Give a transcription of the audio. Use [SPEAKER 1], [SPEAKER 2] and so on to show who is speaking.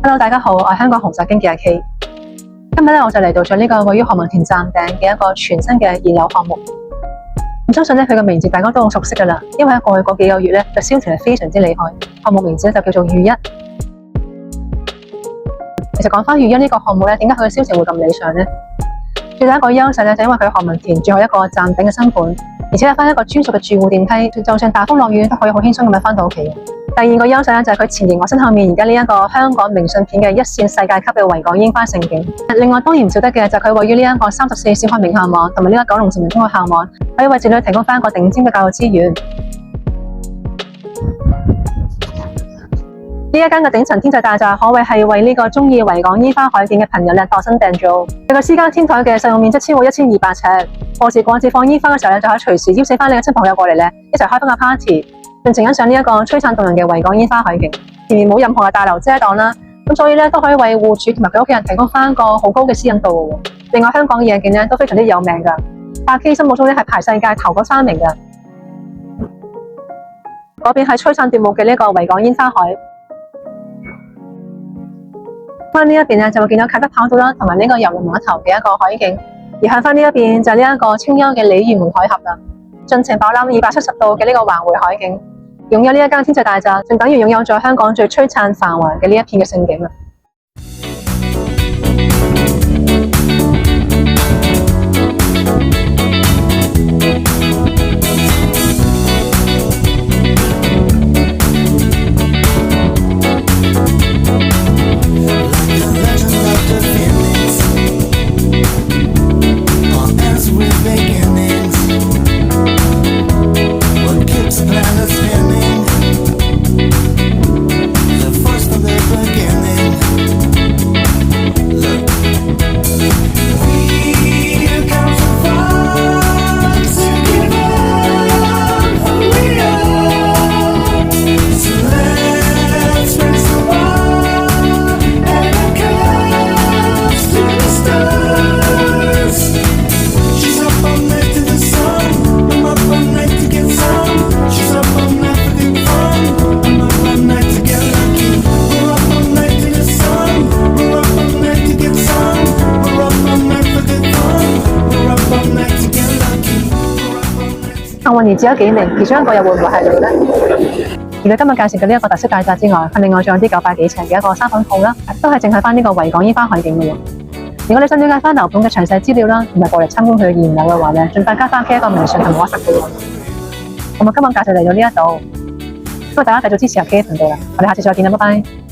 [SPEAKER 1] Hello， 大家好，我係香港紅石經紀阿 K。今日咧，我就嚟到咗呢個位於何文田站頂嘅一個全新嘅二樓項目。唔相信咧，佢嘅名字大家都好熟悉噶啦，因為喺過去嗰幾個月咧，嘅銷情係非常之厲害。項目名字咧就叫做御一。其實講翻御一呢個項目咧，點解佢嘅銷情會咁理想呢？最大一個優勢咧，就因為佢何文田最後一個站頂嘅新盤，而且有翻一個專屬嘅住戶電梯，就算大風落雨都可以好輕鬆咁樣翻到屋企。第二個優勢咧就係佢前迎我身後面而家呢一個香港明信片嘅一線世界級嘅維港櫻花盛景。另外當然唔少得嘅就係佢位於呢一個34小學名校網同埋呢個九龍城人中學校網，可以為子女提供翻一個頂尖嘅教育資源。呢一間嘅頂層天際大廈可謂係為呢個中意維港櫻花海景嘅朋友咧度身訂造。佢個私家天台嘅實用面積超過1200尺，過時過節放櫻花嘅時候咧就可以隨時邀請翻你嘅親朋友過嚟咧一齊開翻個 party。盡情欣賞呢一個璀璨動人嘅維港櫻花海景，前面冇任何嘅大樓遮擋啦，咁所以咧都可以為戶主同埋佢屋企人提供翻個好高嘅私隱度嘅。另外香港嘅夜景咧都非常之有名噶，阿 K 心目中咧係排世界頭嗰3名嘅。嗰邊係璀璨奪目嘅呢個維港櫻花海，翻呢一邊咧就會見到啟德跑道啦，同埋呢個郵輪碼頭嘅一個海景，而向翻呢一邊就係呢一個清幽嘅鯉魚門海峽啦，盡情飽覽270度嘅呢個環迴海景。擁有呢一間天際大廈，就等於擁有咗香港最璀璨繁華嘅呢一片嘅盛景啦。幸運兒只有幾名，其中一個又會唔會係你呢？而你今日介紹嘅呢一個特色大廈之外，另外仲有啲900幾尺嘅一個3房鋪啦，都係淨係翻呢個維港櫻花海景嘅喎。如果你想了解翻樓盤嘅詳細資料啦，同埋過嚟參觀佢嘅現樓嘅話咧，盡快加翻 K 一個微信同 WhatsApp 嘅喎。咁我今日介紹嚟到呢一度，希望大家繼續支持阿 K 嘅頻道啦，我哋下次再見啦，拜拜。